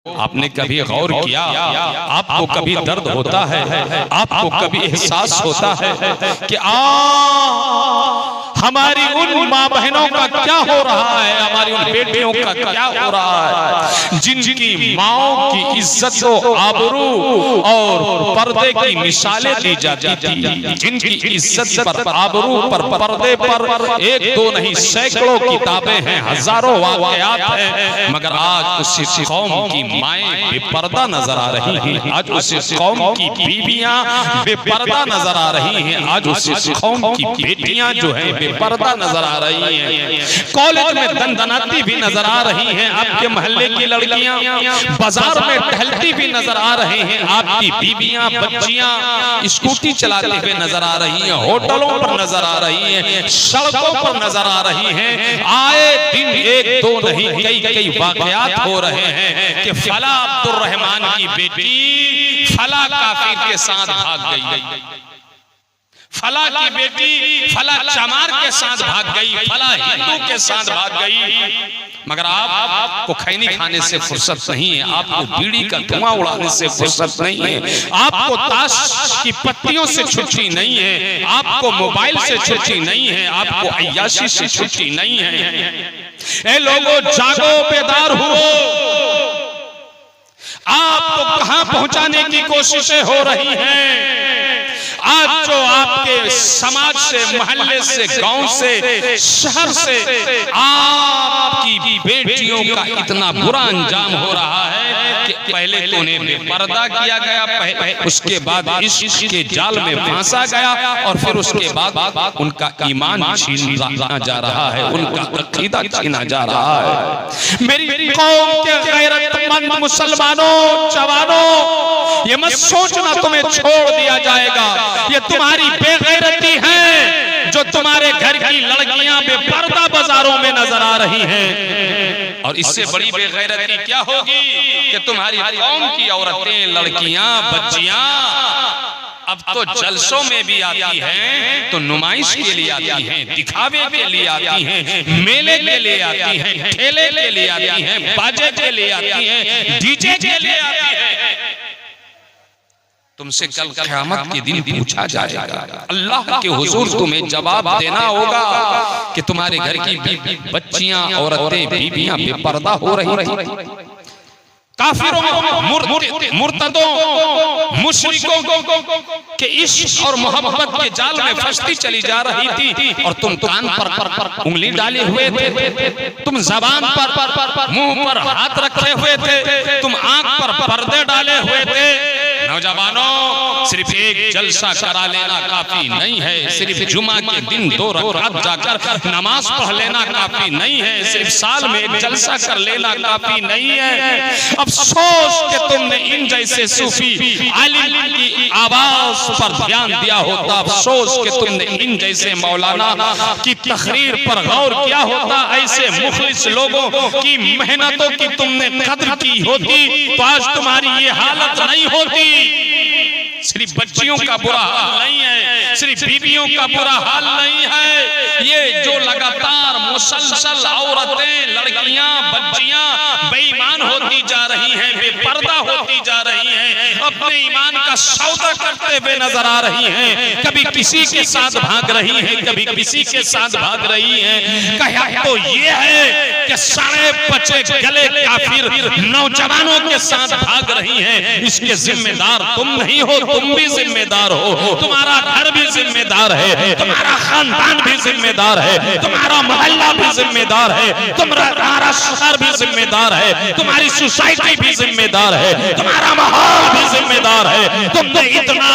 आपने कभी गौर किया, आपको कभी दर्द होता है, आपको कभी एहसास होता है कि हमारी उन माँ बहनों का क्या हो रहा है, हमारी उन बेटियों का क्या हो रहा है जिनकी माओं की इज्जत व आबरू और पर्दे की मिसालें दी जाती थी, जिनकी इज्जत पर, आबरू पर, पर्दे पर एक दो नहीं सैकड़ों किताबें हैं, हजारों वाक़यात हैं, मगर आज उसी कौम की माएं बेपर्दा नजर आ रही हैं, आज उसी कौम की बीवियां बेपर्दा नजर आ रही हैं, आज उसी कौम की बेटियां जो है बेपर्दा नजर आ रही हैं, कॉलेज में दंदनाती भी नजर आ रही हैं, आपके मोहल्ले की लड़कियां बाजार में टहलती भी नजर आ रही हैं, आपकी बीवियां बच्चियां स्कूटी चलाते हुए नजर आ रही हैं, होटलों पर नजर आ रही हैं, सड़कों पर नजर आ रही हैं। आए दिन एक दो नहीं कई कई वाक़यात हो रहे हैं कि फला अब्दुल रहमान की बेटी फला काफिर के साथ भाग गई, फला की बेटी फला चमार के साथ भाग गई, फला हिंदू के साथ भाग गई, मगर आपको खैनी खाने से फुर्सत नहीं है, आपको बीड़ी का धुआं उड़ाने से फुर्सत नहीं है, आपको ताश की पत्तियों से छुट्टी नहीं है, आपको मोबाइल से छुट्टी नहीं है, आपको अय्याशी से छुट्टी नहीं है। ए लोगों जागो, बेदार हो, आपको कहां पहुंचाने की कोशिशें हो रही हैं? आज जो आपके समाज से, मोहल्ले से, गांव से, शहर से आपकी बेटियों का इतना बुरा अंजाम हो रहा है कि पहले तो उन्हें बेपर्दा किया गया, उसके बाद इश्क के जाल में फंसा गया, और फिर उसके बाद उनका ईमान छीना जा रहा है, उनका अकीदा छीना जा रहा है। मेरी कौम के गैरतमंद मुसलमानों, जवानों, ये मत सोचना तुम्हें छोड़ दिया जाएगा, ये तुम्हारी बेगैरती है जो तुम्हारे घर की लड़कियां बेपर्दा बाजारों में नजर आ रही हैं, और इससे बड़ी बेगैरती क्या होगी कि तुम्हारी कौम की औरतें, लड़कियां, बच्चियां अब तो जलसों में भी आती हैं, तो नुमाइश के लिए आती हैं, दिखावे के लिए आती हैं, मेले के लिए आती हैं, ठेले के लिए आती हैं, बाजे के लिए आती हैं, डीजे के लिए आती हैं। तुमसे कल क़यामत के दिन पूछा जाएगा, अल्लाह के हुजूर तुम्हें जवाब देना होगा कि तुम्हारे घर की बच्चियां, औरतें, बीबियां बेपर्दा हो रही, काफिरों, मुर्तदों, मुशरिकों के इश्क और मोहब्बत के जाल में फंसती चली जा रही थी, और तुम कान पर उंगली डाले हुए थे, तुम जबान पर, मुंह पर हाथ रखे हुए थे, तुम आंख पर पर्दे डाले हुए थे। नौजवानों, सिर्फ एक जलसा करा लेना काफी नहीं है, सिर्फ जुमा के दिन 2 रकात जाकर नमाज पढ़ लेना काफी नहीं है, सिर्फ साल में एक जलसा कर लेना काफी नहीं है। अफसोस कि तुमने इन जैसे सूफी आलिम की आवाज पर ध्यान दिया होता, अफसोस कि तुमने इन जैसे मौलाना की तकरीर पर गौर किया होता, ऐसे मुखलिस लोगों की मेहनतों की तुमने कद्र की होती, तो आज तुम्हारी ये हालत नहीं होती। सिर्फ बच्चियों का बुरा हाल नहीं है, सिर्फ बीवियों का बुरा हाल नहीं है, ये जो लगातार मुसलसल औरतें, लड़कियां, बच्चियां बेईमान होती जा रही हैं, बेपर्दा होती जा रही हैं, अपने ईमान का सौदा करते हुए नजर आ रही हैं, कभी किसी के साथ भाग रही हैं, कभी किसी के साथ भाग रही हैं। कहा तो ये है कि सारे बच्चे गले काफिर नौजवानों के साथ भाग रही हैं, इसके जिम्मेदार तुम नहीं हो, तुम भी जिम्मेदार हो, तुम्हारा घर भी जिम्मेदार है, तुम्हारा खानदान भी जिम्मेदार है, तुम्हारा मोहल्ला भी जिम्मेदार है, तुम्हारा शहर भी जिम्मेदार है, तुम्हारी सोसाइटी भी जिम्मेदार है, तुम्हारा माहौल भी जिम्मेदार है। तुमने इतना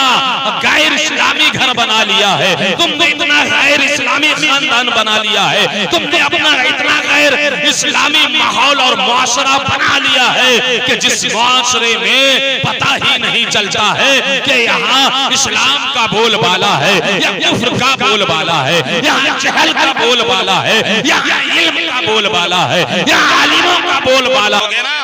गैर इस्लामी घर बना लिया है, तुमने इतना गैर इस्लामी खानदान बना लिया है, तुमने अपना इतना गैर इस्लामी माहौल और मुआशरा बना लिया है कि जिस मुआशरे में पता ही नहीं चलता है कि यहाँ इस्लाम का बोलबाला है या कुफ्र का बोलबाला है, यहाँ जहल का बोलबाला है, यहाँ इल्म का बोलबाला है, यहाँ आलिमों का बोलबाला है ना।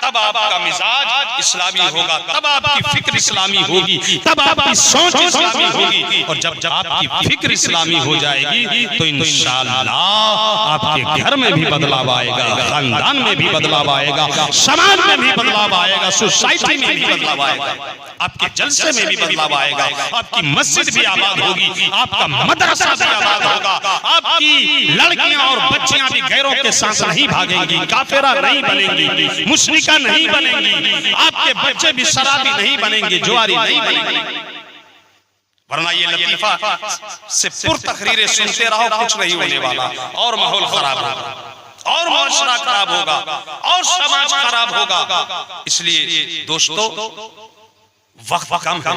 तब आपका मिजाज इस्लामी होगा, तब आपकी फिक्र इस्लामी होगी, तब आपकी सोच इस्लामी होगी। और जब आपकी फिक्र इस्लामी हो जाएगी तो इंशाअल्लाह आपके घर में भी बदलाव आएगा, खानदान में भी बदलाव आएगा, समाज में भी बदलाव आएगा, सोसाइटी में भी बदलाव आएगा, आपके जलसे में भी बदलाव आएगा, आपकी मस्जिद भी आबाद होगी, आपका मदरसा भी आबाद होगा, आपकी लड़कियां और बच्चियां भी गैरों के साथ नहीं भागेंगी, काफिरा नहीं बनेंगी, मुशरिका नहीं बनेंगी, आपके बच्चे भी शराबी नहीं बनेंगे, जुआरी नहीं बनेंगे। वरना ये लतीफा से पुर तकरीरें सुनते रहो, कुछ नहीं होने वाला, और माहौल खराब होगा, और माशरा खराब होगा, और समाज खराब होगा। इसलिए दोस्तों वक्त कम है,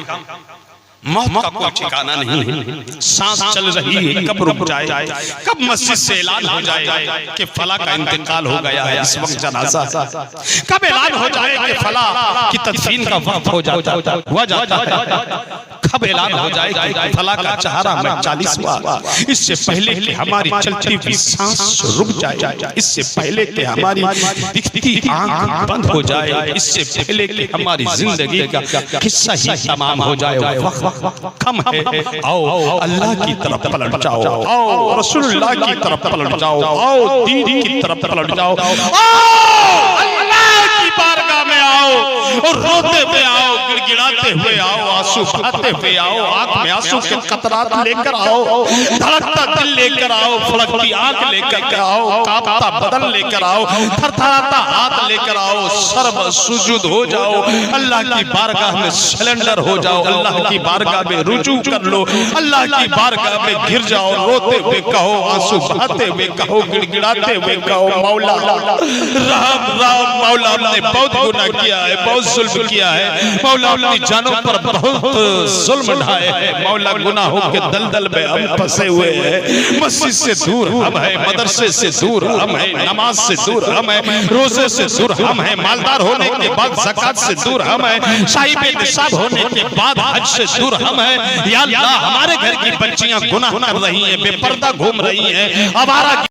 मौत का कोई ठिकाना नहीं है, सांस चल रही है, कब रुक जाए, कब मस्जिद से ऐलान हो जाए कि फला का इंतकाल हो गया है, इस वक्त जनाजा, कब ऐलान हो जाए कि फला की तदफीन का वक्त हो जाता हुआ जाता है, कब ऐलान हो जाए कि फला का चेहरा में 40 हुआ, इससे पहले कि हमारी चलती हुई सांस रुक जाए, इससे पहले कि हमारी दिखती आंख बंद हो जाए, इससे पहले कि हमारी जिंदगी का किस्सा ही तमाम हो जाए, वक्त कम है। आओ अल्लाह की तरफ पलट जाओ, आओ रसूलुल्लाह की तरफ पलट जाओ, आओ दीन की तरफ पलट जाओ, आओ अल्लाह की बारगाह में आओ, और रोते हुए आओ, गिड़गिड़ाते हुए आओ, आंसू बहाते हुए आओ, आंख में आंसू के कतरात लेकर आओ, धड़कता दिल लेकर आओ, फड़कती आंख लेकर आओ, कांपता बदन लेकर आओ, थरथराता हाथ लेकर आओ, सर्व सुजुद हो जाओ, अल्लाह की बारगाह में सिलेंडर हो जाओ, अल्लाह की बारगाह में रुजू कर लो, अल्लाह की बारगाह में गिर जाओ, रोते हुए कहो, आंसू बहाते हुए कहो, गिड़गिड़ाते हुए कहो, मौला राम राम, मौला हमने बहुत गुनाह किया है, बहुत जुल्म किया है, मौला अपनी जानों पर बहुत जुल्म ढाए हैं, मौला गुनाहों के दलदल में हम फंसे हुए हैं, मस्जिद से दूर हम हैं, मदरसे से दूर हम हैं, नमाज से दूर हम हैं, रोजे से दूर हम हैं, मालदार होने के बाद ज़कात से दूर हम हैं, साहिब निसाब होने के बाद हज से दूर हम हैं। या अल्लाह हमारे घर की बच्चियां गुनाह कर रही हैं, बेपर्दा घूम रही हैं, आवारा